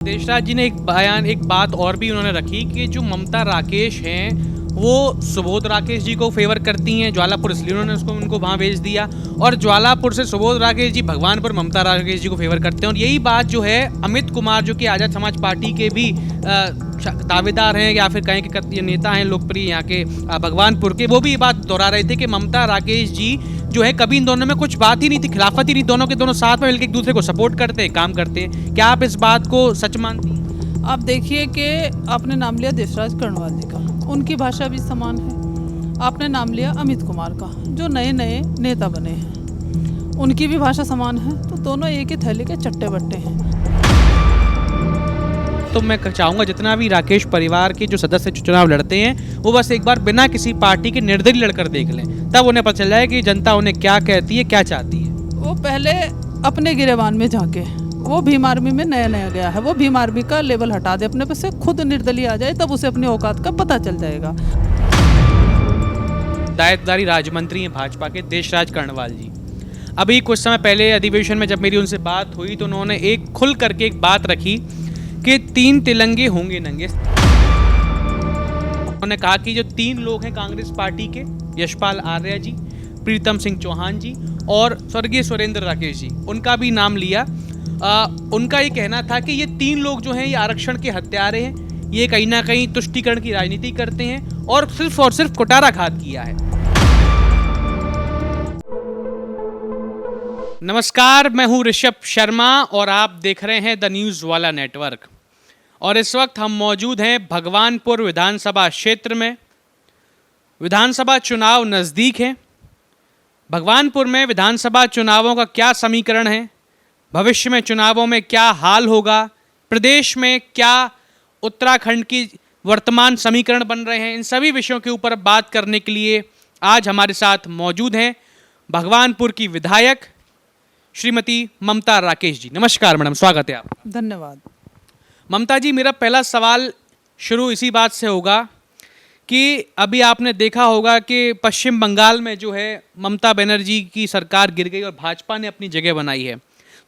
देशराज जी ने एक बात और भी उन्होंने रखी कि जो ममता राकेश हैं वो सुबोध राकेश जी को फेवर करती हैं। ज्वालापुर इसलिए उन्होंने उनको वहाँ भेज दिया और ज्वालापुर से सुबोध राकेश जी भगवानपुर ममता राकेश जी को फेवर करते हैं। और यही बात जो है अमित कुमार जो कि आज़ाद समाज पार्टी के भी दावेदार हैं या फिर कहें कि ये नेता हैं लोकप्रिय यहाँ के भगवानपुर के, वो भी ये बात दोहरा रहे थे कि ममता राकेश जी जो है कभी इन दोनों में कुछ बात ही नहीं थी, खिलाफत ही नहीं, दोनों के दोनों साथ में मिलकर एक दूसरे को सपोर्ट करते हैं, काम करते हैं। क्या आप इस बात को सच मानती हैं? आप देखिए कि आपने नाम लिया देशराज कर्णवाल जी का, उनकी भाषा भी समान है। आपने नाम लिया अमित कुमार का जो नए नए नेता बने हैं, उनकी भी भाषा समान है। तो दोनों एक ही थैली के चट्टे बट्टे हैं। तो मैं चाहूँगा जितना भी राकेश परिवार के जो सदस्य चुनाव लड़ते हैं वो बस एक बार बिना किसी पार्टी के निर्दलीय लड़कर देख लें, तब उन्हें पता चल जाए कि जनता उन्हें क्या कहती है, क्या चाहती है। वो पहले अपने गिरेबान में झांके, वो भीम आर्मी में नया नया गया है, वो भीम आर्मी का लेवल हटा दे अपने पे से, खुद निर्दलीय आ जाए, तब उसे अपनी औकात का पता चल जाएगा। दायित्वधारी राज्य मंत्री हैं भाजपा के देशराज कर्णवाल जी। अभी कुछ समय पहले अधिवेशन में जब मेरी उनसे बात हुई तो उन्होंने एक खुल करके एक बात रखी कि 3 तिरंगे होंगे नंगे। उन्होंने कहा कि जो 3 लोग हैं कांग्रेस पार्टी के, यशपाल आर्या जी, प्रीतम सिंह चौहान जी और स्वर्गीय सुरेंद्र राकेश जी, उनका भी नाम लिया। उनका ये कहना था कि ये 3 लोग जो हैं ये आरक्षण के हत्यारे हैं, ये कहीं ना कहीं तुष्टीकरण की राजनीति करते हैं और सिर्फ कुटाराघात किया है। नमस्कार, मैं हूं ऋषभ शर्मा और आप देख रहे हैं द न्यूज़ वाला नेटवर्क। और इस वक्त हम मौजूद हैं भगवानपुर विधानसभा क्षेत्र में। विधानसभा चुनाव नज़दीक हैं। भगवानपुर में विधानसभा चुनावों का क्या समीकरण है, भविष्य में चुनावों में क्या हाल होगा, प्रदेश में क्या उत्तराखंड की वर्तमान समीकरण बन रहे हैं, इन सभी विषयों के ऊपर बात करने के लिए आज हमारे साथ मौजूद हैं भगवानपुर की विधायक श्रीमती ममता राकेश जी। नमस्कार मैडम, स्वागत है आप। धन्यवाद। ममता जी, मेरा पहला सवाल शुरू इसी बात से होगा कि अभी आपने देखा होगा कि पश्चिम बंगाल में जो है ममता बनर्जी की सरकार गिर गई और भाजपा ने अपनी जगह बनाई है।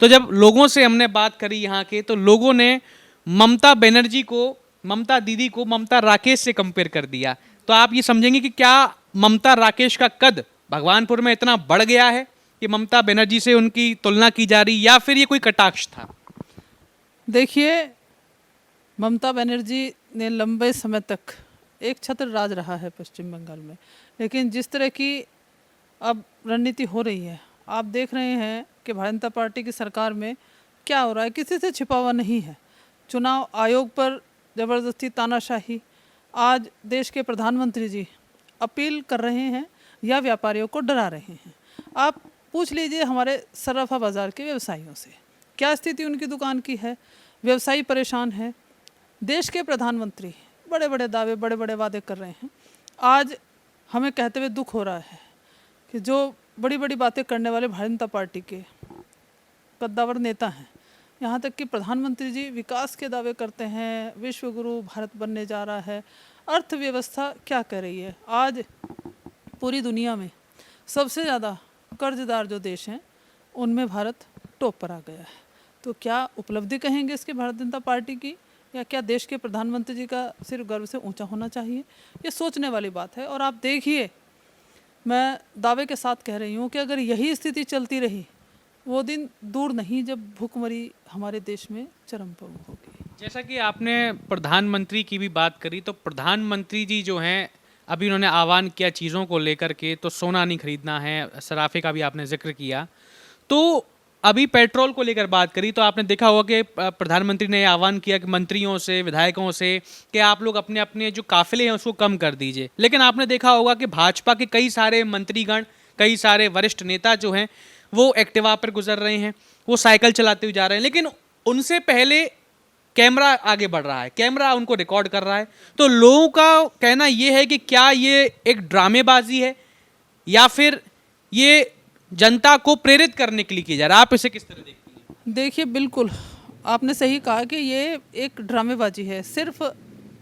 तो जब लोगों से हमने बात करी यहाँ के, तो लोगों ने ममता बनर्जी को, ममता दीदी को ममता राकेश से कंपेयर कर दिया। तो आप ये समझेंगे कि क्या ममता राकेश का कद भगवानपुर में इतना बढ़ गया है कि ममता बनर्जी से उनकी तुलना की जा रही, या फिर ये कोई कटाक्ष था? देखिए, ममता बनर्जी ने लंबे समय तक एक छत्र राज रहा है पश्चिम बंगाल में, लेकिन जिस तरह की अब रणनीति हो रही है, आप देख रहे हैं कि भारतीय जनता पार्टी की सरकार में क्या हो रहा है, किसी से छिपा हुआ नहीं है। चुनाव आयोग पर ज़बरदस्ती तानाशाही, आज देश के प्रधानमंत्री जी अपील कर रहे हैं या व्यापारियों को डरा रहे हैं। आप पूछ लीजिए हमारे सराफा बाज़ार के व्यवसायियों से, क्या स्थिति उनकी दुकान की है। व्यवसायी परेशान है। देश के प्रधानमंत्री बड़े बड़े दावे, बड़े बड़े वादे कर रहे हैं। आज हमें कहते हुए दुख हो रहा है कि जो बड़ी बड़ी बातें करने वाले भारतीय जनता पार्टी के कद्दावर नेता हैं, यहाँ तक कि प्रधानमंत्री जी विकास के दावे करते हैं, विश्व गुरु भारत बनने जा रहा है। अर्थव्यवस्था क्या कह रही है? आज पूरी दुनिया में सबसे ज़्यादा कर्जदार जो देश हैं उनमें भारत टॉप पर आ गया है। तो क्या उपलब्धि कहेंगे इसके भारतीय जनता पार्टी की, या क्या देश के प्रधानमंत्री जी का सिर गर्व से ऊंचा होना चाहिए? ये सोचने वाली बात है। और आप देखिए, मैं दावे के साथ कह रही हूँ कि अगर यही स्थिति चलती रही, वो दिन दूर नहीं जब भूखमरी हमारे देश में चरम पर होगी। जैसा कि आपने प्रधानमंत्री की भी बात करी, तो प्रधानमंत्री जी जो हैं अभी उन्होंने आह्वान किया चीज़ों को लेकर के, तो सोना नहीं खरीदना है, सराफे का भी आपने जिक्र किया। तो अभी पेट्रोल को लेकर बात करी, तो आपने देखा होगा कि प्रधानमंत्री ने आह्वान किया कि मंत्रियों से, विधायकों से कि आप लोग अपने अपने जो काफिले हैं उसको कम कर दीजिए। लेकिन आपने देखा होगा कि भाजपा के कई सारे मंत्रीगण, कई सारे वरिष्ठ नेता जो हैं वो एक्टिवा पर गुजर रहे हैं, वो साइकिल चलाते हुए जा रहे हैं, लेकिन उनसे पहले कैमरा आगे बढ़ रहा है, कैमरा उनको रिकॉर्ड कर रहा है। तो लोगों का कहना ये है कि क्या ये एक ड्रामेबाजी है या फिर ये जनता को प्रेरित करने के लिए किया जा रहा है? आप इसे किस तरह देखती हैं? देखिए, बिल्कुल आपने सही कहा कि ये एक ड्रामेबाजी है। सिर्फ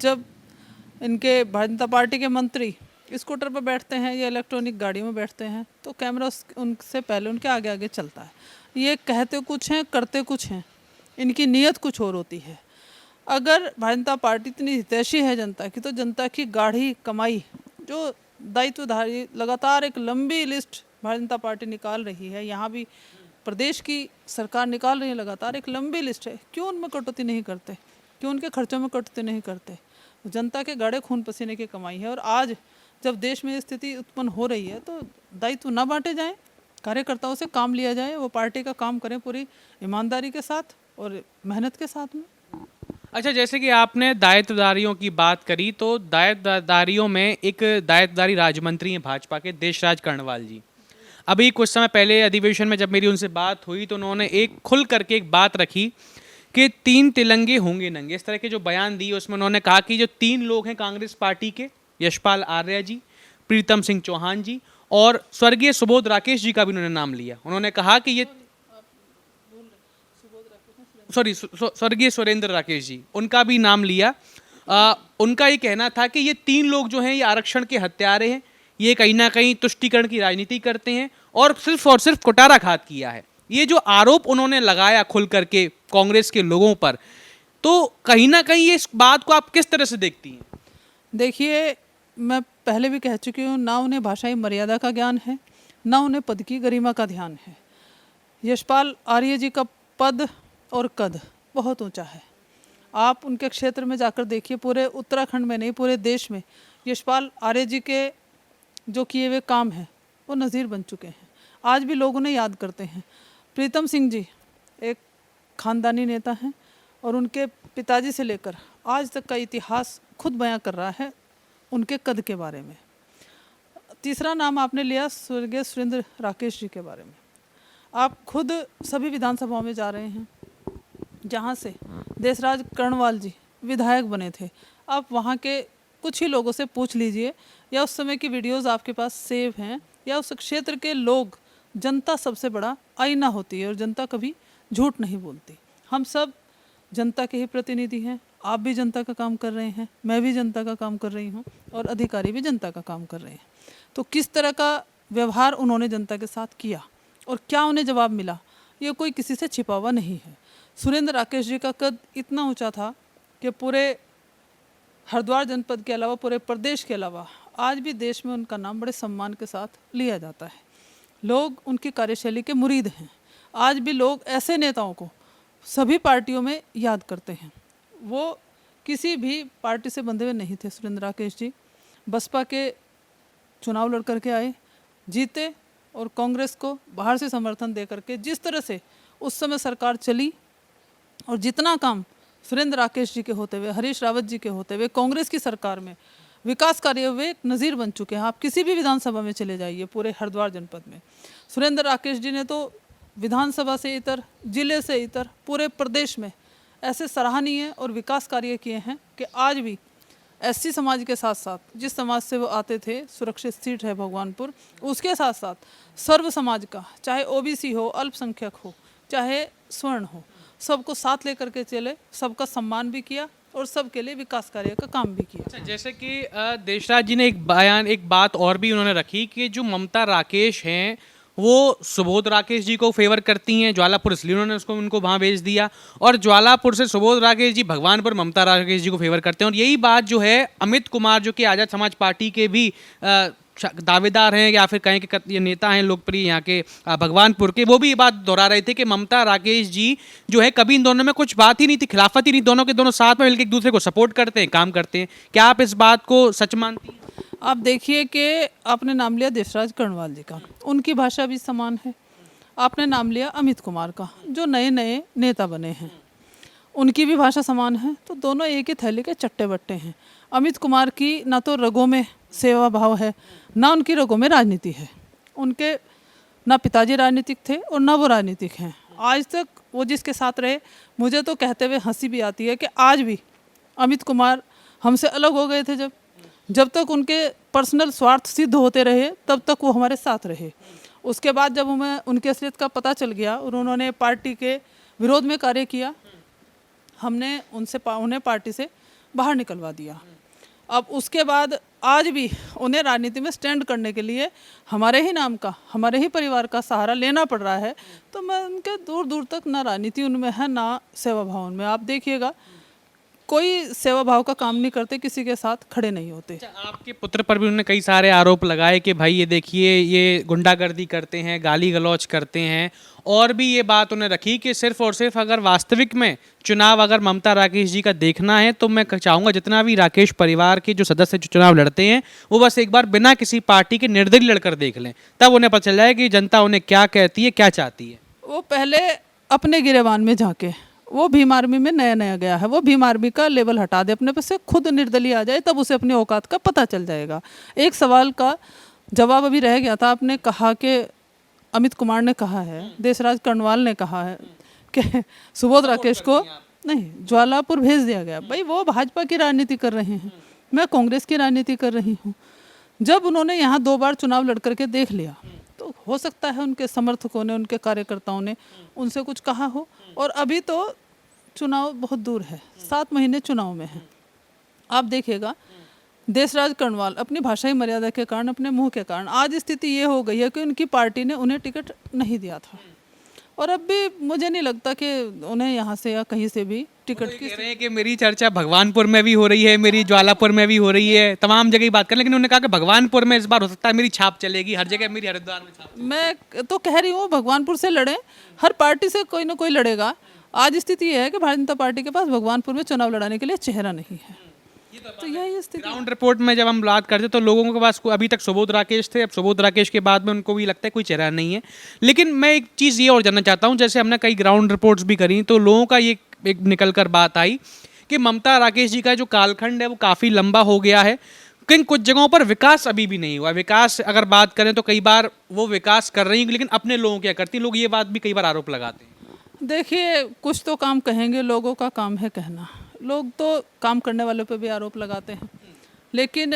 जब इनके भारतीय जनता पार्टी के मंत्री स्कूटर पर बैठते हैं या इलेक्ट्रॉनिक गाड़ियों में बैठते हैं तो कैमरा उनसे पहले उनके आगे आगे चलता है। ये कहते कुछ हैं, करते कुछ हैं, इनकी नीयत कुछ और होती है। अगर भारतीय जनता पार्टी इतनी हितैषी है जनता की, तो जनता की गाढ़ी कमाई जो दायित्वधारी लगातार एक लंबी लिस्ट भारतीय जनता पार्टी निकाल रही है, यहाँ भी प्रदेश की सरकार निकाल रही है लगातार एक लंबी लिस्ट है, क्यों उनमें कटौती नहीं करते, क्यों उनके खर्चों में कटौती नहीं करते। जनता के गाढ़े खून पसीने की कमाई है, और आज जब देश में स्थिति उत्पन्न हो रही है तो दायित्व न बांटे जाएं, कार्यकर्ताओं से काम लिया जाए, वो पार्टी का काम करें पूरी ईमानदारी के साथ और मेहनत के साथ में। अच्छा, जैसे कि आपने दायित्वदारियों की बात करी, तो दायित्वदारियों में एक दायित्वदारी राज्य मंत्री हैं भाजपा के, देशराज कर्णवाल जी। अभी कुछ समय पहले अधिवेशन में जब मेरी उनसे बात हुई तो उन्होंने एक खुल करके एक बात रखी कि 3 तिरंगे होंगे नंगे, इस तरह के जो बयान दिए उसमें उन्होंने कहा कि जो 3 लोग हैं कांग्रेस पार्टी के, यशपाल आर्या जी, प्रीतम सिंह चौहान जी और स्वर्गीय सुबोध राकेश जी का भी उन्होंने नाम लिया। उन्होंने कहा कि ये स्वर्गीय सुरेंद्र राकेश जी, उनका भी नाम लिया। उनका ये कहना था कि ये 3 लोग जो हैं ये आरक्षण के हत्यारे हैं, ये कहीं ना कहीं तुष्टीकरण की राजनीति करते हैं और सिर्फ कुटाराघात किया है। ये जो आरोप उन्होंने लगाया खुल करके कांग्रेस के लोगों पर, तो कहीं ना कहीं ये इस बात को आप किस तरह से देखती हैं? देखिए, मैं पहले भी कह चुकी हूँ, ना उन्हें भाषाई मर्यादा का ज्ञान है, ना उन्हें पद की गरिमा का ध्यान है। यशपाल आर्य जी का पद और कद बहुत ऊंचा है। आप उनके क्षेत्र में जाकर देखिए, पूरे उत्तराखंड में नहीं पूरे देश में यशपाल आर्य जी के जो किए हुए काम हैं वो नज़ीर बन चुके हैं। आज भी लोग उन्हें याद करते हैं। प्रीतम सिंह जी एक खानदानी नेता हैं और उनके पिताजी से लेकर आज तक का इतिहास खुद बयां कर रहा है उनके कद के बारे में। तीसरा नाम आपने लिया स्वर्गीय सुरेंद्र राकेश जी के बारे में। आप खुद सभी विधानसभाओं में जा रहे हैं जहाँ से देशराज कर्णवाल जी विधायक बने थे। आप वहाँ के कुछ ही लोगों से पूछ लीजिए, या उस समय की वीडियोस आपके पास सेव हैं, या उस क्षेत्र के लोग, जनता सबसे बड़ा आईना होती है और जनता कभी झूठ नहीं बोलती। हम सब जनता के ही प्रतिनिधि हैं। आप भी जनता का काम कर रहे हैं, मैं भी जनता का काम कर रही हूँ और अधिकारी भी जनता का काम कर रहे हैं। तो किस तरह का व्यवहार उन्होंने जनता के साथ किया और क्या उन्हें जवाब मिला, ये कोई किसी से छिपा हुआ नहीं है। सुरेंद्र राकेश जी का कद इतना ऊंचा था कि पूरे हरिद्वार जनपद के अलावा पूरे प्रदेश के अलावा आज भी देश में उनका नाम बड़े सम्मान के साथ लिया जाता है। लोग उनकी कार्यशैली के मुरीद हैं। आज भी लोग ऐसे नेताओं को सभी पार्टियों में याद करते हैं। वो किसी भी पार्टी से बंधे हुए नहीं थे। सुरेंद्र राकेश जी बसपा के चुनाव लड़ करके आए, जीते और कांग्रेस को बाहर से समर्थन दे करके जिस तरह से उस समय सरकार चली और जितना काम सुरेंद्र राकेश जी के होते हुए, हरीश रावत जी के होते हुए कांग्रेस की सरकार में विकास कार्य हुए एक नज़ीर बन चुके हैं। आप किसी भी विधानसभा में चले जाइए पूरे हरिद्वार जनपद में, सुरेंद्र राकेश जी ने तो विधानसभा से इतर, जिले से इतर, पूरे प्रदेश में ऐसे सराहनीय और विकास कार्य किए हैं कि आज भी एससी समाज के साथ साथ, जिस समाज से वो आते थे, सुरक्षित सीट है भगवानपुर, उसके साथ साथ सर्व समाज का, चाहे ओबीसी हो, अल्पसंख्यक हो, चाहे स्वर्ण हो, सबको साथ लेकर के चले, सबका सम्मान भी किया और सबके लिए विकास कार्य का काम भी किया। अच्छा, जैसे कि देशराज जी ने एक बात और भी उन्होंने रखी कि जो ममता राकेश हैं वो सुबोध राकेश जी को फेवर करती हैं ज्वालापुर, इसलिए उन्होंने उनको वहाँ भेज दिया, और ज्वालापुर से सुबोध राकेश जी भगवानपुर ममता राकेश जी को फेवर करते हैं। और यही बात जो है अमित कुमार जो कि आज़ाद समाज पार्टी के भी दावेदार हैं या फिर कहें कि ये नेता हैं लोकप्रिय यहाँ के भगवानपुर के, वो भी ये बात दोहरा रहे थे कि ममता राकेश जी जो है कभी इन दोनों में कुछ बात ही नहीं थी, खिलाफत ही नहीं, दोनों के दोनों साथ में मिलकर एक दूसरे को सपोर्ट करते हैं, काम करते हैं। क्या आप इस बात को सच मानती हैं? आप देखिए कि आपने नाम लिया देशराज कर्णवाल जी का, उनकी भाषा भी समान है। आपने नाम लिया अमित कुमार का, जो नए नए नेता बने हैं, उनकी भी भाषा समान है। तो दोनों एक ही थैली के चट्टे बट्टे हैं। अमित कुमार की ना तो रगों में सेवा भाव है, ना उनकी रगों में राजनीति है। उनके ना पिताजी राजनीतिक थे और ना वो राजनीतिक हैं। आज तक वो जिसके साथ रहे, मुझे तो कहते हुए हंसी भी आती है कि आज भी अमित कुमार हमसे अलग हो गए थे। जब तक उनके पर्सनल स्वार्थ सिद्ध होते रहे तब तक वो हमारे साथ रहे। उसके बाद जब हमें उनकी असलियत का पता चल गया और उन्होंने पार्टी के विरोध में कार्य किया, हमने उन्हें पार्टी से बाहर निकलवा दिया। अब उसके बाद आज भी उन्हें राजनीति में स्टैंड करने के लिए हमारे ही नाम का, हमारे ही परिवार का सहारा लेना पड़ रहा है। तो मैं उनके दूर दूर तक ना राजनीति उनमें है, ना सेवा भाव उनमें। आप देखिएगा कोई सेवा भाव का काम नहीं करते, किसी के साथ खड़े नहीं होते। अच्छा, आपके पुत्र पर भी उन्होंने कई सारे आरोप लगाए कि भाई ये देखिए ये गुंडागर्दी करते हैं, गाली गलौज करते हैं, और भी ये बात उन्हें रखी कि सिर्फ और सिर्फ अगर वास्तविक में चुनाव अगर ममता राकेश जी का देखना है तो मैं चाहूँगा जितना भी राकेश परिवार के जो सदस्य जो चुनाव लड़ते हैं वो बस एक बार बिना किसी पार्टी के निर्दलीय लड़कर देख लें, तब उन्हें पता चल जाए कि जनता उन्हें क्या कहती है, क्या चाहती है। वो पहले अपने गिरेबान में झांके, वो भीम आर्मी में नया नया गया है, वो भीम आर्मी का लेवल हटा दे अपने पे से, खुद निर्दलीय आ जाए, तब उसे अपनी औकात का पता चल जाएगा। एक सवाल का जवाब अभी रह गया था, आपने कहा कि अमित कुमार ने कहा है, देशराज कर्णवाल ने कहा है कि सुबोध राकेश को नहीं ज्वालापुर भेज दिया गया। भाई वो भाजपा की राजनीति कर रहे हैं, मैं कांग्रेस की राजनीति कर रही हूँ। जब उन्होंने यहाँ 2 बार चुनाव लड़ करके देख लिया तो हो सकता है उनके समर्थकों ने, उनके कार्यकर्ताओं ने उनसे कुछ कहा हो। और अभी तो चुनाव बहुत दूर है, 7 महीने चुनाव में है। आप देखिएगा देशराज कर्णवाल अपनी भाषाई मर्यादा के कारण, अपने मुंह के कारण आज स्थिति ये हो गई है कि उनकी पार्टी ने उन्हें टिकट नहीं दिया था, और अब भी मुझे नहीं लगता कि उन्हें यहाँ से या कहीं से भी टिकट की। कह रहे हैं कि मेरी चर्चा भगवानपुर में भी हो रही है, मेरी ज्वालापुर में भी हो रही है, तमाम जगह बात करें, लेकिन उन्होंने कहा कि भगवानपुर में इस बार हो सकता है मेरी छाप चलेगी, हर जगह मेरी हरिद्वार में छाप। मैं तो कह रही हूँ भगवानपुर से लड़ें, हर पार्टी से कोई ना कोई लड़ेगा। आज स्थिति ये है कि भारतीय जनता पार्टी के पास भगवानपुर में चुनाव लड़ाने के लिए चेहरा नहीं है, तो यही स्थिति। ग्राउंड रिपोर्ट में जब हम बात करते तो लोगों के पास अभी तक सुबोध राकेश थे, अब सुबोध राकेश के बाद में उनको भी लगता है कोई चेहरा नहीं है। लेकिन मैं एक चीज़ ये और जानना चाहता हूँ, जैसे हमने कई ग्राउंड रिपोर्ट्स भी करी तो लोगों का ये एक निकल कर बात आई कि ममता राकेश जी का जो कालखंड है वो काफ़ी लंबा हो गया है, लेकिन कुछ जगहों पर विकास अभी भी नहीं हुआ। विकास अगर बात करें तो कई बार वो विकास कर रही हैं, लेकिन अपने लोगों क्या करती, लोग ये बात भी कई बार आरोप लगाते हैं। देखिए कुछ तो काम कहेंगे, लोगों का काम है कहना, लोग तो काम करने वालों पे भी आरोप लगाते हैं। लेकिन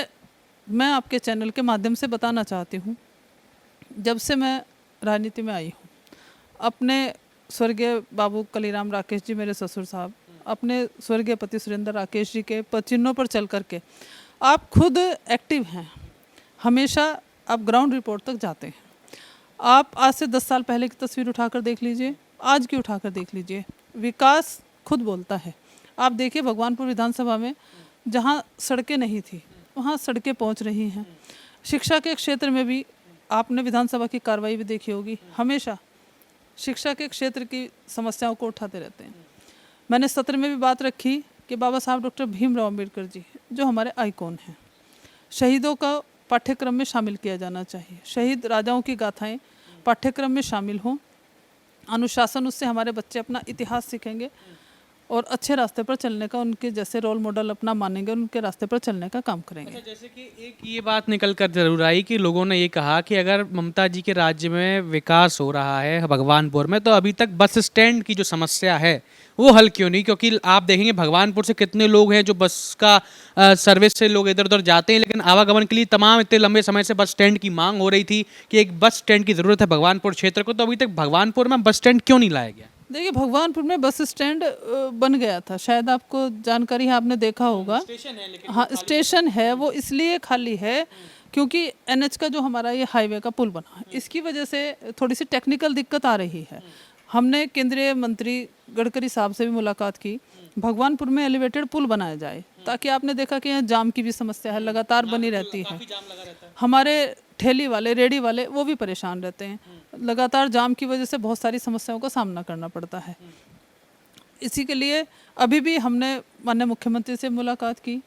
मैं आपके चैनल के माध्यम से बताना चाहती हूँ, जब से मैं राजनीति में आई हूँ, अपने स्वर्गीय बाबू कलीराम राकेश जी मेरे ससुर साहब, अपने स्वर्गीय पति सुरेंद्र राकेश जी के चिन्हों पर चल करके आप खुद एक्टिव हैं, हमेशा आप ग्राउंड रिपोर्ट तक जाते हैं। आप आज से 10 साल पहले की तस्वीर उठाकर देख लीजिए, आज की उठाकर देख लीजिए, विकास खुद बोलता है। आप देखिए भगवानपुर विधानसभा में जहाँ सड़कें नहीं थी वहाँ सड़कें पहुँच रही हैं। शिक्षा के क्षेत्र में भी आपने विधानसभा की कार्रवाई भी देखी होगी, हमेशा शिक्षा के क्षेत्र की समस्याओं को उठाते रहते हैं। मैंने सत्र में भी बात रखी कि बाबा साहब डॉक्टर भीमराव अम्बेडकर जी जो हमारे आइकॉन हैं, शहीदों का पाठ्यक्रम में शामिल किया जाना चाहिए, शहीद राजाओं की गाथाएं पाठ्यक्रम में शामिल हों, अनुशासन, उससे हमारे बच्चे अपना इतिहास सीखेंगे और अच्छे रास्ते पर चलने का, उनके जैसे रोल मॉडल अपना मानेंगे, उनके रास्ते पर चलने का काम करेंगे। अच्छा, जैसे कि एक ये बात निकल कर जरूर आई कि लोगों ने ये कहा कि अगर ममता जी के राज्य में विकास हो रहा है भगवानपुर में, तो अभी तक बस स्टैंड की जो समस्या है वो हल क्यों नहीं? क्योंकि आप देखेंगे भगवानपुर से कितने लोग हैं जो बस का सर्विस से लोग इधर उधर जाते हैं, लेकिन आवागमन के लिए तमाम इतने लंबे समय से बस स्टैंड की मांग हो रही थी कि एक बस स्टैंड की ज़रूरत है भगवानपुर क्षेत्र को, तो अभी तक भगवानपुर में बस स्टैंड क्यों नहीं लाया गया? देखिए भगवानपुर में बस स्टैंड बन गया था, शायद आपको जानकारी है, आपने देखा होगा। स्टेशन है लेकिन हाँ स्टेशन है, वो इसलिए खाली है क्योंकि एनएच का जो हमारा ये हाईवे का पुल बना है, इसकी वजह से थोड़ी सी टेक्निकल दिक्कत आ रही है। हमने केंद्रीय मंत्री गडकरी साहब से भी मुलाकात की, भगवानपुर में एलिवेटेड पुल बनाया जाए, ताकि आपने देखा कि यहाँ जाम की भी समस्या है, लगातार बनी रहती है। हमारे ठेली वाले, रेडी वाले वो भी परेशान रहते हैं, लगातार जाम की वजह से बहुत सारी समस्याओं का सामना करना पड़ता है। इसी के लिए अभी भी हमने माननीय मुख्यमंत्री से मुलाकात की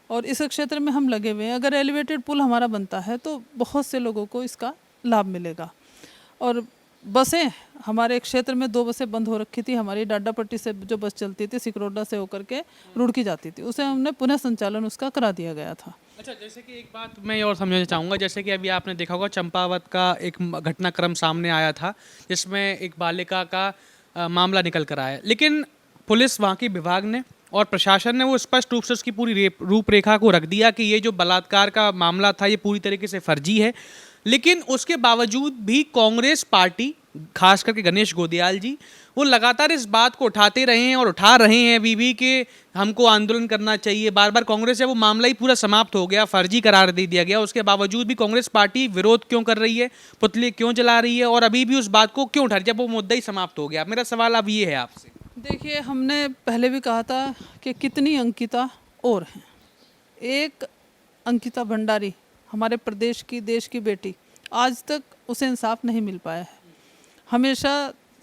और इस क्षेत्र में हम लगे हुए हैं। अगर एलिवेटेड पुल हमारा बनता है तो बहुत से लोगों को इसका लाभ मिलेगा। और बसें, हमारे क्षेत्र में 2 बसें बंद हो रखी थी, हमारी डाडापट्टी से जो बस चलती थी सिकरोडा से होकर के रुड़की जाती थी, उसे हमने पुनः संचालन उसका करा दिया गया था। अच्छा, जैसे कि एक बात मैं और समझना चाहूँगा, जैसे कि अभी आपने देखा होगा चंपावत का एक घटनाक्रम सामने आया था जिसमें एक बालिका का मामला निकल कर आया, लेकिन पुलिस वहाँ की विभाग ने और प्रशासन ने वो स्पष्ट रूप से उसकी पूरी रूपरेखा को रख दिया कि ये जो बलात्कार का मामला था ये पूरी तरीके से फर्जी है। लेकिन उसके बावजूद भी कांग्रेस पार्टी, खास करके गणेश गोदियाल जी, वो लगातार इस बात को उठाते रहे हैं और उठा रहे हैं अभी भी कि हमको आंदोलन करना चाहिए। बार बार कांग्रेस जब वो मामला ही पूरा समाप्त हो गया, फर्जी करार दे दिया गया, उसके बावजूद भी कांग्रेस पार्टी विरोध क्यों कर रही है, पुतले क्यों जला रही है और अभी भी उस बात को क्यों उठा रही है जब वो मुद्दा ही समाप्त हो गया? मेरा सवाल अब ये है आपसे। देखिए, हमने पहले भी कहा था कि कितनी अंकिता और हैं। एक अंकिता भंडारी, हमारे प्रदेश की, देश की बेटी, आज तक उसे इंसाफ नहीं मिल पाया है। हमेशा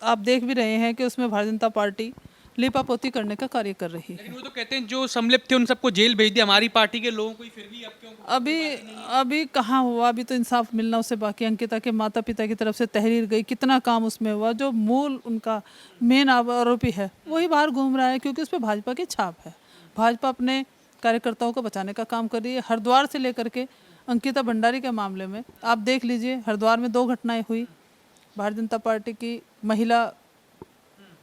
आप देख भी रहे हैं कि उसमें भारतीय जनता पार्टी लीपापोती करने का कार्य कर रही है। लेकिन वो तो कहते हैं जो सम्मिलित थे उन सबको जेल भेज दिया, हमारी पार्टी के लोगों को ही फिर भी अब क्यों अभी अभी कहाँ हुआ, अभी तो इंसाफ मिलना उससे बाकी। अंकिता के माता पिता की तरफ से तहरीर गई, कितना काम उसमें हुआ। जो मूल उनका मेन आरोपी है वही बाहर घूम रहा है, क्योंकि उस पर भाजपा की छाप है। भाजपा अपने कार्यकर्ताओं को बचाने का काम कर रही है। हरिद्वार से लेकर के अंकिता भंडारी के मामले में आप देख लीजिए, हरिद्वार में 2 घटनाएं हुई। भारतीय जनता पार्टी की महिला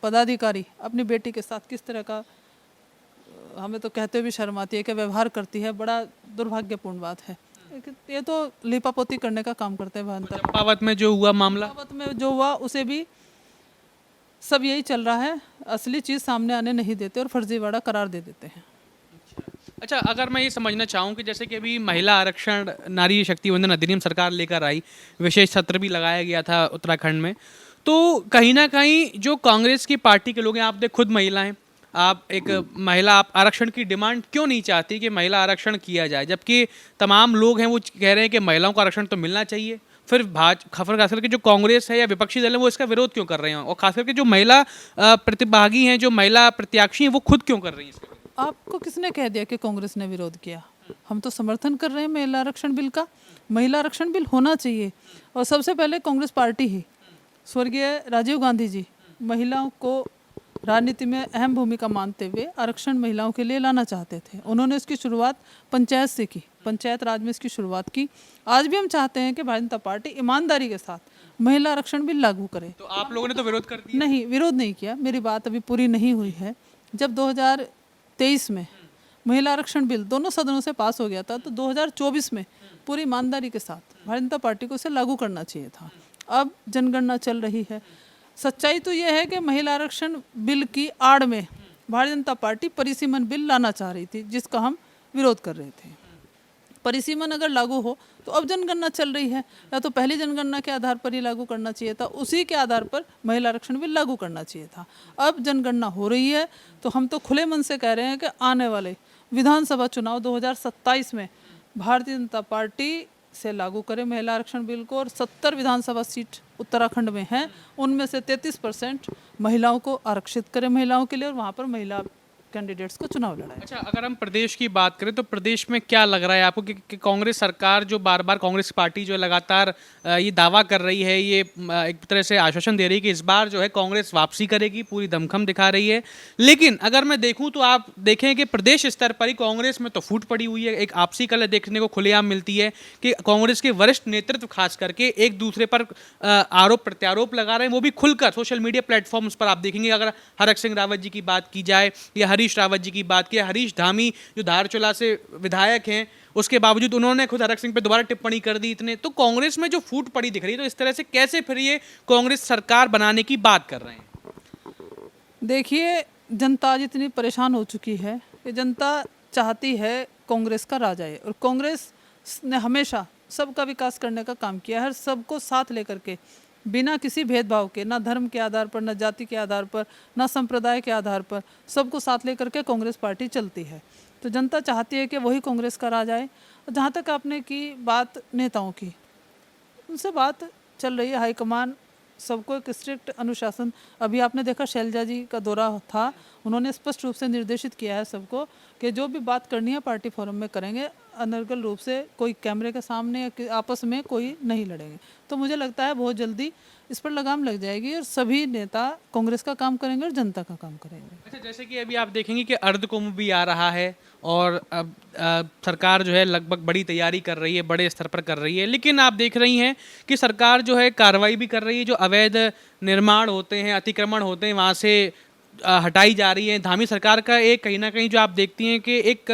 पदाधिकारी अपनी बेटी के साथ किस तरह का, हमें तो कहते हुए भी शर्म आती है कि व्यवहार करती है। बड़ा दुर्भाग्यपूर्ण बात है। ये तो लीपापोती करने का काम करते हैं भाजपा। चंपावत में जो हुआ मामला? चंपावत में जो हुआ उसे भी सब यही चल रहा है, असली चीज़ सामने आने नहीं देते और फर्जीवाड़ा करार दे देते हैं। अच्छा, अगर मैं ये समझना चाहूँ कि जैसे कि अभी महिला आरक्षण नारी शक्ति वंदन अधिनियम सरकार लेकर आई, विशेष सत्र भी लगाया गया था उत्तराखंड में, तो कहीं ना कहीं जो कांग्रेस की पार्टी के लोग हैं, आप खुद महिला हैं, आप एक महिला, आप आरक्षण की डिमांड क्यों नहीं चाहती कि महिला आरक्षण किया जाए, जबकि तमाम लोग हैं वो कह रहे हैं कि महिलाओं को आरक्षण तो मिलना चाहिए। फिर खास करके जो कांग्रेस है या विपक्षी दल है वो इसका विरोध क्यों कर रहे हैं, और खास करके जो महिला प्रतिभागी हैं, जो महिला प्रत्याशी हैं, वो खुद क्यों कर रही हैं इसका विरोध? आपको किसने कह दिया कि कांग्रेस ने विरोध किया? हम तो समर्थन कर रहे हैं महिला आरक्षण बिल का। महिला आरक्षण बिल होना चाहिए। और सबसे पहले कांग्रेस पार्टी ही, स्वर्गीय राजीव गांधी जी महिलाओं को राजनीति में अहम भूमिका मानते हुए आरक्षण महिलाओं के लिए लाना चाहते थे। उन्होंने इसकी शुरुआत पंचायत से की, पंचायत राज में इसकी शुरुआत की। आज भी हम चाहते हैं कि भारतीय जनता पार्टी ईमानदारी के साथ महिला आरक्षण बिल लागू करे। तो आप लोगों ने तो विरोध कर दिया। नहीं, विरोध नहीं किया। मेरी बात अभी पूरी नहीं हुई है। जब 2023 में महिला आरक्षण बिल दोनों सदनों से पास हो गया था, तो 2024 में पूरी ईमानदारी के साथ भारतीय जनता पार्टी को इसे लागू करना चाहिए था। अब जनगणना चल रही है। सच्चाई तो यह है कि महिला आरक्षण बिल की आड़ में भारतीय जनता पार्टी परिसीमन बिल लाना चाह रही थी, जिसका हम विरोध कर रहे थे। परिसीमन अगर लागू हो तो अब जनगणना चल रही है, या तो पहली जनगणना के आधार पर ही लागू करना चाहिए था, उसी के आधार पर महिला आरक्षण बिल लागू करना चाहिए था। अब जनगणना हो रही है, तो हम तो खुले मन से कह रहे हैं कि आने वाले विधानसभा चुनाव 2027 में भारतीय जनता पार्टी से लागू करें महिला आरक्षण बिल को। और 70 विधानसभा सीट उत्तराखंड में हैं, उनमें से 33% महिलाओं को आरक्षित करें महिलाओं के लिए, और वहाँ पर महिला कैंडिडेट्स को चुनाव लड़ाएं। अच्छा, अगर हम प्रदेश की बात करें तो प्रदेश में क्या लग रहा है आपको कि कांग्रेस सरकार जो बार बार, कांग्रेस पार्टी जो लगातार ये दावा कर रही है, ये एक तरह से आश्वासन दे रही है कि इस बार जो है कांग्रेस वापसी करेगी, पूरी दमखम दिखा रही है, लेकिन अगर मैं देखूं तो आप देखें कि प्रदेश स्तर पर ही कांग्रेस में तो फूट पड़ी हुई है। एक आपसी कलह देखने को खुलेआम मिलती है कि कांग्रेस के वरिष्ठ नेतृत्व खास करके एक दूसरे पर आरोप प्रत्यारोप लगा रहे हैं, वो भी खुलकर सोशल मीडिया प्लेटफॉर्म्स पर। आप देखेंगे अगर हरक सिंह रावत जी की बात की जाए या हरीश रावत जी की बात की, हरीश धामी जो धारचूला से विधायक हैं, उसके बावजूद उन्होंने खुद हरक सिंह पे दोबारा टिप्पणी कर दी। इतने तो कांग्रेस में जो फूट पड़ी दिख रही है, तो इस तरह से कैसे फिर ये कांग्रेस सरकार बनाने की बात कर रहे हैं? देखिए, जनता आज इतनी परेशान हो चुकी है कि जनता चाहती है कांग्रेस का राज आए, और कांग्रेस ने हमेशा सबका विकास करने का काम किया है, सबको साथ लेकर के, बिना किसी भेदभाव के, ना धर्म के आधार पर, ना जाति के आधार पर, ना संप्रदाय के आधार पर, सबको साथ लेकर के कांग्रेस पार्टी चलती है। तो जनता चाहती है कि वही कांग्रेस का राज आए। और जहाँ तक आपने की बात नेताओं की, उनसे बात चल रही है। हाईकमान सबको एक स्ट्रिक्ट अनुशासन, अभी आपने देखा शैलजा जी का दौरा था, उन्होंने स्पष्ट रूप से निर्देशित किया है सबको कि जो भी बात करनी है पार्टी फोरम में करेंगे, अनर्गल रूप से, कोई कैमरे के सामने या आपस में कोई नहीं लड़ेंगे। तो मुझे लगता है बहुत जल्दी इस पर लगाम लग जाएगी और सभी नेता कांग्रेस का काम करेंगे और जनता का काम करेंगे। अच्छा, जैसे कि अभी आप देखेंगे कि अर्धकुंभ भी आ रहा है, और अब सरकार जो है लगभग बड़ी तैयारी कर रही है, बड़े स्तर पर कर रही है, लेकिन आप देख रही हैं कि सरकार जो है कार्रवाई भी कर रही है। जो अवैध निर्माण होते हैं, अतिक्रमण होते हैं, वहाँ से हटाई जा रही है। धामी सरकार का एक कहीं ना कहीं जो आप देखती हैं कि एक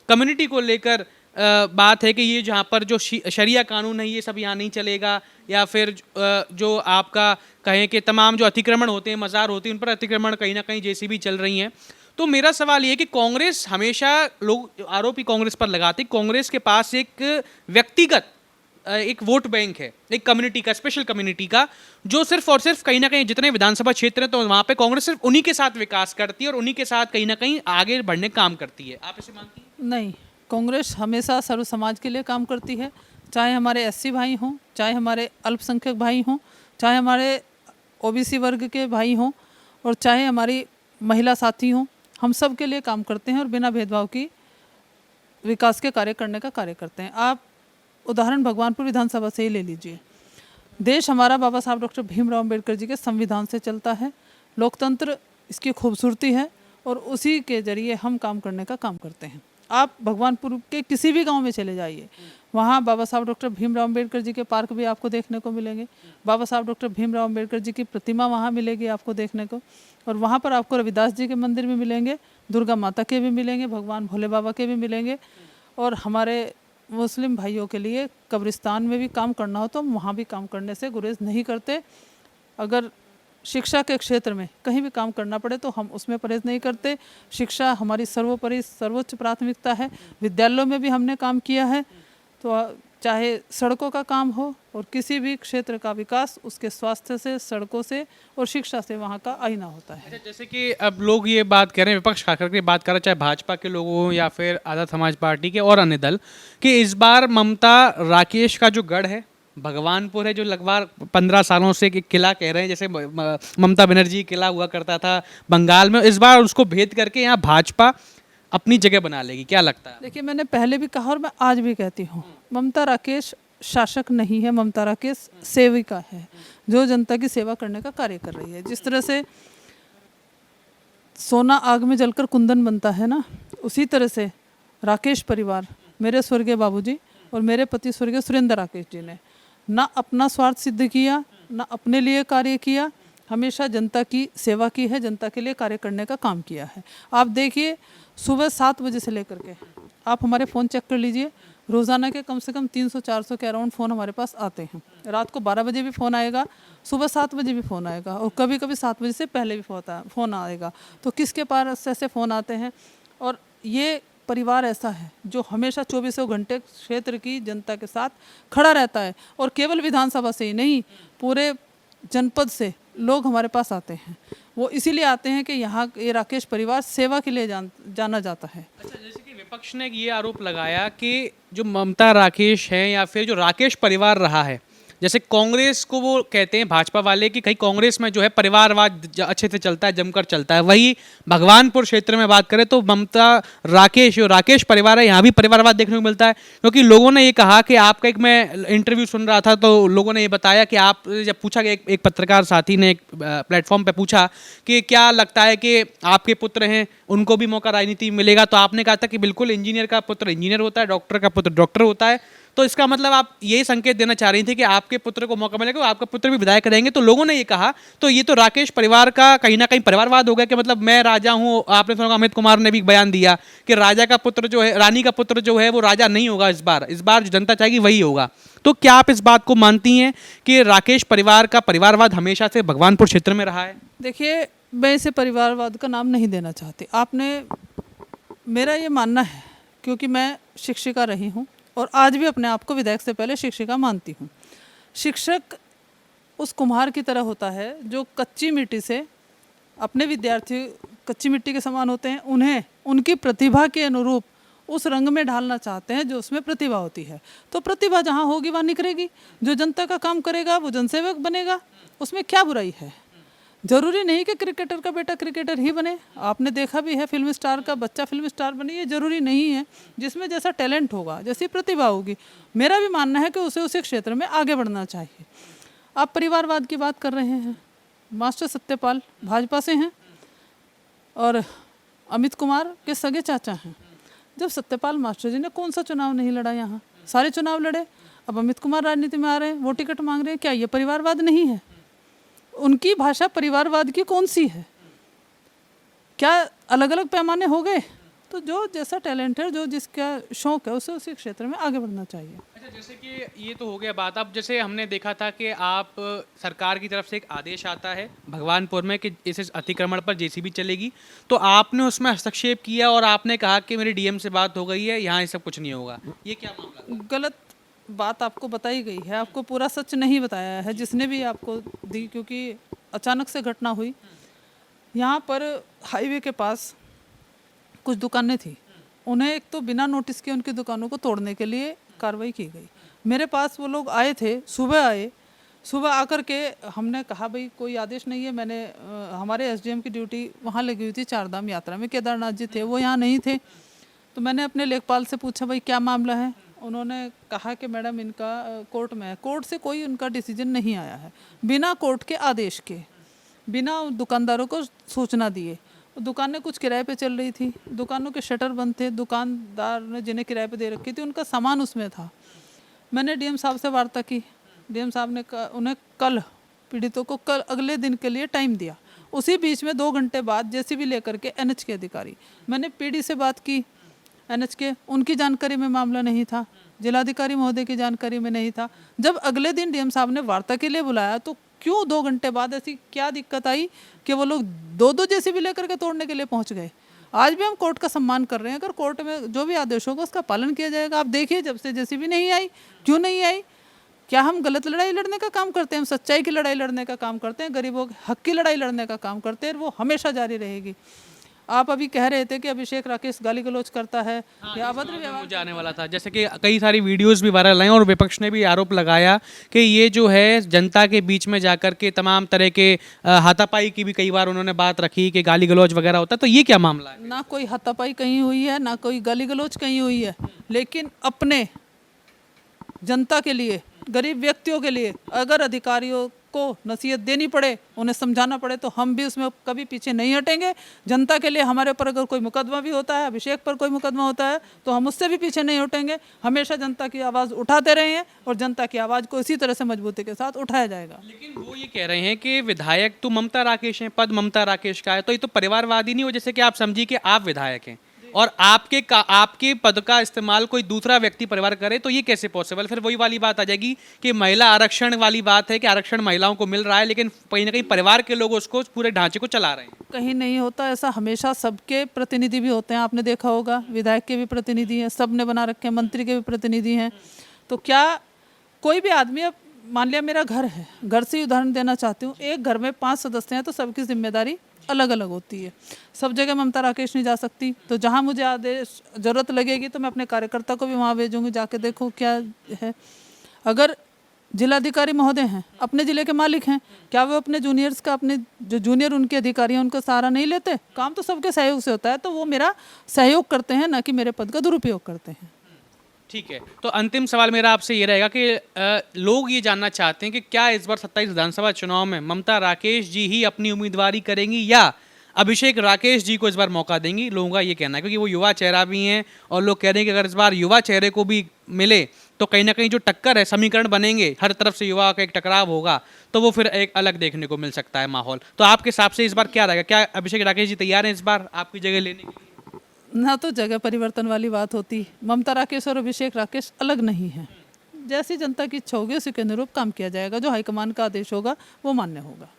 कम्युनिटी को लेकर बात है कि ये जहाँ पर जो शरिया कानून है ये सब यहाँ नहीं चलेगा, या फिर जो आपका कहें कि तमाम जो अतिक्रमण होते हैं, मज़ार होते हैं, उन पर अतिक्रमण कहीं ना कहीं जेसीबी चल रही हैं। तो मेरा सवाल ये कि कांग्रेस, हमेशा लोग आरोप ही कांग्रेस पर लगाते, कांग्रेस के पास एक व्यक्तिगत एक वोट बैंक है, एक कम्युनिटी का, स्पेशल कम्युनिटी का, जो सिर्फ और सिर्फ कहीं ना कहीं जितने विधानसभा क्षेत्र हैं तो वहाँ पे कांग्रेस सिर्फ उन्हीं के साथ विकास करती है और उन्हीं के साथ कहीं ना कहीं आगे बढ़ने का काम करती है। आप इसे मानती हैं? नहीं, कांग्रेस हमेशा सर्व समाज के लिए काम करती है, चाहे हमारे एससी भाई हों, चाहे हमारे अल्पसंख्यक भाई हों, चाहे हमारे ओबीसी वर्ग के भाई हों, और चाहे हमारी महिला साथी हों, हम सब के लिए काम करते हैं और बिना भेदभाव की विकास के कार्य करने का कार्य करते हैं। आप उदाहरण भगवानपुर विधानसभा से ही ले लीजिए। देश हमारा बाबा साहब डॉक्टर भीमराव अम्बेडकर जी के संविधान से चलता है, लोकतंत्र इसकी खूबसूरती है और उसी के जरिए हम काम करने का काम करते हैं। आप भगवानपुर के किसी भी गांव में चले जाइए, वहाँ बाबा साहब डॉक्टर भीमराव अम्बेडकर जी के पार्क भी आपको देखने को मिलेंगे, बाबा साहब डॉक्टर भीमराव अम्बेडकर जी की प्रतिमा वहाँ मिलेगी आपको देखने को, और वहाँ पर आपको रविदास जी के मंदिर भी मिलेंगे, दुर्गा माता के भी मिलेंगे, भगवान भोले बाबा के भी मिलेंगे, और हमारे मुस्लिम भाइयों के लिए कब्रिस्तान में भी काम करना हो तो हम वहाँ भी काम करने से गुरेज नहीं करते। अगर शिक्षा के क्षेत्र में कहीं भी काम करना पड़े तो हम उसमें परहेज नहीं करते। शिक्षा हमारी सर्वोपरि सर्वोच्च प्राथमिकता है। विद्यालयों में भी हमने काम किया है, तो चाहे सड़कों का काम हो और किसी भी क्षेत्र का विकास उसके स्वास्थ्य से, सड़कों से और शिक्षा से वहाँ का आईना होता है। अच्छा, जैसे कि अब लोग ये बात कह रहे हैं, विपक्ष खाकर के बात कर रहे हैं, चाहे भाजपा के लोग हों या फिर आज़ाद समाज पार्टी के और अन्य दल, कि इस बार ममता राकेश का जो गढ़ है भगवानपुर है, जो लगभग 15 सालों से एक किला कह रहे हैं, जैसे ममता बनर्जी किला हुआ करता था बंगाल में, इस बार उसको भेद करके यहाँ भाजपा अपनी जगह बना लेगी। क्या लगता है? देखिए, मैंने पहले भी कहा और मैं आज भी कहती हूँ, ममता राकेश शासक नहीं है, ममता राकेश सेविका है जो जनता की सेवा करने का कार्य कर रही है। जिस तरह से सोना आग में जलकर कुंदन बनता है ना, उसी तरह से राकेश परिवार, मेरे स्वर्गीय बाबूजी और मेरे पति स्वर्गीय सुरेंद्र राकेश जी ने ना अपना स्वार्थ सिद्ध किया, ना अपने लिए कार्य किया, हमेशा जनता की सेवा की है, जनता के लिए कार्य करने का काम किया है। आप देखिए, सुबह 7 बजे से लेकर के आप हमारे फ़ोन चेक कर लीजिए, रोज़ाना के कम से कम 300-400 के अराउंड फ़ोन हमारे पास आते हैं। रात को 12 बजे भी फ़ोन आएगा, सुबह 7 बजे भी फ़ोन आएगा और कभी कभी 7 बजे से पहले भी फ़ोन आएगा। तो किसके पास ऐसे फ़ोन आते हैं? और ये परिवार ऐसा है जो हमेशा 24 घंटे क्षेत्र की जनता के साथ खड़ा रहता है, और केवल विधानसभा से ही नहीं, पूरे जनपद से लोग हमारे पास आते हैं। वो इसीलिए आते हैं कि यहाँ ये राकेश परिवार सेवा के लिए जाना जाता है। अच्छा, जैसे कि विपक्ष ने ये आरोप लगाया कि जो ममता राकेश है या फिर जो राकेश परिवार रहा है, जैसे कांग्रेस को वो कहते हैं भाजपा वाले कि कहीं कांग्रेस में जो है परिवारवाद अच्छे से चलता है, जमकर चलता है, वही भगवानपुर क्षेत्र में बात करें तो ममता राकेश जो राकेश परिवार है यहाँ भी परिवारवाद देखने को मिलता है। क्योंकि लोगों ने ये कहा कि आपका, एक मैं इंटरव्यू सुन रहा था तो लोगों ने ये बताया कि आप जब पूछा गया, एक पत्रकार साथी ने एक प्लेटफॉर्म पर पूछा कि क्या लगता है कि आपके पुत्र हैं उनको भी मौका राजनीति में मिलेगा, तो आपने कहा था कि बिल्कुल, इंजीनियर का पुत्र इंजीनियर होता है, डॉक्टर का पुत्र डॉक्टर होता है। तो इसका मतलब आप यही संकेत देना चाह रही थी कि आपके पुत्र को मौका मिलेगा, आपका पुत्र भी विधायक रहेंगे। तो लोगों ने ये कहा, तो ये तो राकेश परिवार का कहीं ना कहीं परिवारवाद हो गया कि मतलब मैं राजा हूँ। आपने सुना अमित कुमार ने भी बयान दिया कि राजा का पुत्र जो है, रानी का पुत्र जो है वो राजा नहीं होगा, इस बार जो जनता चाहेगी वही होगा। तो क्या आप इस बात को मानती हैं कि राकेश परिवार का परिवारवाद हमेशा से भगवानपुर क्षेत्र में रहा है? देखिए, मैं इसे परिवारवाद का नाम नहीं देना चाहती। मेरा ये मानना है, क्योंकि मैं शिक्षिका रही हूँ और आज भी अपने आप को विधायक से पहले शिक्षिका मानती हूँ। शिक्षक उस कुम्हार की तरह होता है जो कच्ची मिट्टी से, अपने विद्यार्थी कच्ची मिट्टी के समान होते हैं, उन्हें उनकी प्रतिभा के अनुरूप उस रंग में ढालना चाहते हैं जो उसमें प्रतिभा होती है। तो प्रतिभा जहाँ होगी वहाँ निखरेगी। जो जनता का काम करेगा वो जनसेवक बनेगा, उसमें क्या बुराई है? जरूरी नहीं कि क्रिकेटर का बेटा क्रिकेटर ही बने। आपने देखा भी है, फिल्म स्टार का बच्चा फिल्म स्टार बने, ये जरूरी नहीं है। जिसमें जैसा टैलेंट होगा, जैसी प्रतिभा होगी, मेरा भी मानना है कि उसे उसी क्षेत्र में आगे बढ़ना चाहिए। आप परिवारवाद की बात कर रहे हैं, मास्टर सत्यपाल भाजपा से हैं और अमित कुमार के सगे चाचा हैं। जब सत्यपाल मास्टर जी ने कौन सा चुनाव नहीं लड़ा, यहाँ सारे चुनाव लड़े। अब अमित कुमार राजनीति में आ रहे हैं, वो टिकट मांग रहे हैं, क्या ये परिवारवाद नहीं है? उनकी भाषा परिवारवाद की कौन सी है? क्या अलग अलग पैमाने हो गए? तो जो जैसा टैलेंट है, जो जिसका शौक है, उसे उसी क्षेत्र में आगे बढ़ना चाहिए। अच्छा, जैसे कि ये तो हो गया बात। अब जैसे हमने देखा था कि आप सरकार की तरफ से एक आदेश आता है भगवानपुर में कि इस अतिक्रमण पर जेसीबी चलेगी, तो आपने उसमें हस्तक्षेप किया और आपने कहा कि मेरी डीएम से बात हो गई है, यहाँ ये सब कुछ नहीं होगा। ये क्या मामला? गलत बात आपको बताई गई है, आपको पूरा सच नहीं बताया है जिसने भी आपको दी, क्योंकि अचानक से घटना हुई। यहाँ पर हाईवे के पास कुछ दुकानें थी, उन्हें एक तो बिना नोटिस के उनकी दुकानों को तोड़ने के लिए कार्रवाई की गई। मेरे पास वो लोग आए थे, सुबह आए, सुबह आकर के हमने कहा भाई कोई आदेश नहीं है। मैंने हमारे एसडीएम की ड्यूटी वहाँ लगी हुई थी चारधाम यात्रा में, केदारनाथ जी थे, वो यहाँ नहीं थे। तो मैंने अपने लेखपाल से पूछा भाई क्या मामला है। उन्होंने कहा कि मैडम इनका कोर्ट में है। कोर्ट से कोई उनका डिसीजन नहीं आया है, बिना कोर्ट के आदेश के, बिना दुकानदारों को सूचना दिए। दुकानें कुछ किराए पे चल रही थी, दुकानों के शटर बंद थे, दुकानदार ने जिन्हें किराए पे दे रखी थी उनका सामान उसमें था। मैंने डीएम साहब से वार्ता की, डीएम साहब ने उन्हें कल, पीड़ितों को कल अगले दिन के लिए टाइम दिया। उसी बीच में 2 घंटे बाद जेसीबी लेकर के एनएच के अधिकारी, मैंने पीडी से बात की, एनएच के, उनकी जानकारी में मामला नहीं था, जिलाधिकारी महोदय की जानकारी में नहीं था। जब अगले दिन डीएम साहब ने वार्ता के लिए बुलाया तो क्यों 2 घंटे बाद ऐसी क्या दिक्कत आई कि वो लोग 2-2 जेसीबी लेकर के तोड़ने के लिए पहुंच गए। आज भी हम कोर्ट का सम्मान कर रहे हैं, अगर कोर्ट में जो भी आदेश होगा उसका पालन किया जाएगा। आप देखिए जब से जेसीबी नहीं आई, क्यों नहीं आई? क्या हम गलत लड़ाई लड़ने का काम करते हैं? हम सच्चाई की लड़ाई लड़ने का काम करते हैं, गरीबों के हक की लड़ाई लड़ने का काम करते हैं, वो हमेशा जारी रहेगी। आप अभी कह रहे थे कि अभिषेक राकेश गाली गलौज करता है या अभद्र व्यवहार, मुझे आने वाला था, जैसे कि कई सारी वीडियोस भी वायरल हैं और विपक्ष ने भी आरोप लगाया कि ये जो है जनता के बीच में जाकर के तमाम तरह के हाथापाई की भी कई बार उन्होंने बात रखी कि गाली गलौज वगैरह होता है। तो ये क्या मामला है? ना कोई हाथापाई कहीं हुई है, ना कोई गाली गलौज कहीं हुई है, लेकिन अपने जनता के लिए, गरीब व्यक्तियों के लिए अगर अधिकारियों को नसीहत देनी पड़े, उन्हें समझाना पड़े, तो हम भी उसमें कभी पीछे नहीं हटेंगे। जनता के लिए हमारे ऊपर अगर कोई मुकदमा भी होता है, अभिषेक पर कोई मुकदमा होता है, तो हम उससे भी पीछे नहीं हटेंगे। हमेशा जनता की आवाज़ उठाते रहे हैं और जनता की आवाज़ को इसी तरह से मजबूती के साथ उठाया जाएगा। लेकिन वो ये कह रहे हैं कि विधायक तो ममता राकेश हैं, पद ममता राकेश का है, तो ये तो परिवारवादी नहीं हो? जैसे कि आप समझिए कि आप विधायक हैं और आपके पद का इस्तेमाल कोई दूसरा व्यक्ति परिवार करे, तो ये कैसे पॉसिबल? फिर वही वाली बात आ जाएगी कि महिला आरक्षण वाली बात है कि आरक्षण महिलाओं को मिल रहा है, लेकिन कहीं ना कहीं परिवार के लोग उसको पूरे ढांचे को चला रहे हैं। कहीं नहीं होता ऐसा, हमेशा सबके प्रतिनिधि भी होते हैं। आपने देखा होगा विधायक के भी प्रतिनिधि हैं, सब ने बना रखे हैं, मंत्री के भी प्रतिनिधि हैं। तो क्या कोई भी आदमी, अब मान लिया मेरा घर है, घर से ही उदाहरण देना चाहती हूँ, एक घर में 5 सदस्य हैं तो सबकी जिम्मेदारी अलग अलग होती है। सब जगह ममता राकेश नहीं जा सकती, तो जहाँ मुझे आदेश ज़रूरत लगेगी तो मैं अपने कार्यकर्ता को भी वहाँ भेजूंगी, जाके देखो क्या है। अगर जिलाधिकारी महोदय हैं, अपने ज़िले के मालिक हैं, क्या वो अपने जूनियर्स का, अपने जो जूनियर उनके अधिकारी हैं उनका सहारा नहीं लेते? काम तो सबके सहयोग से होता है, तो वो मेरा सहयोग करते हैं, ना कि मेरे पद का दुरुपयोग करते हैं। ठीक है, तो अंतिम सवाल मेरा आपसे ये रहेगा कि लोग ये जानना चाहते हैं कि क्या इस बार 27 विधानसभा चुनाव में ममता राकेश जी ही अपनी उम्मीदवारी करेंगी या अभिषेक राकेश जी को इस बार मौका देंगी? लोगों का ये कहना है, क्योंकि वो युवा चेहरा भी हैं और लोग कह रहे हैं कि अगर इस बार युवा चेहरे को भी मिले तो कहीं ना कहीं जो टक्कर है, समीकरण बनेंगे, हर तरफ से युवा का एक टकराव होगा, तो वो फिर एक अलग देखने को मिल सकता है माहौल। तो आपके हिसाब से इस बार क्या रहेगा? क्या अभिषेक राकेश जी तैयार हैं इस बार आपकी जगह लेने के लिए? ना तो जगह परिवर्तन वाली बात होती, ममता राकेश और अभिषेक राकेश अलग नहीं हैं। जैसी जनता की इच्छा होगी उसी के अनुरूप काम किया जाएगा, जो हाईकमान का आदेश होगा वो मान्य होगा।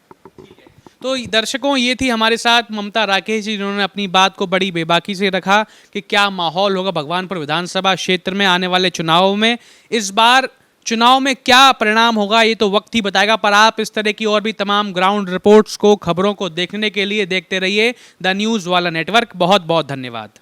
तो दर्शकों, ये थी हमारे साथ ममता राकेश जी, जिन्होंने अपनी बात को बड़ी बेबाकी से रखा कि क्या माहौल होगा भगवानपुर विधानसभा क्षेत्र में आने वाले चुनाव में। इस बार चुनाव में क्या परिणाम होगा ये तो वक्त ही बताएगा, पर आप इस तरह की और भी तमाम ग्राउंड रिपोर्ट्स को, खबरों को देखने के लिए देखते रहिए द न्यूज़ वाला नेटवर्क। बहुत बहुत धन्यवाद।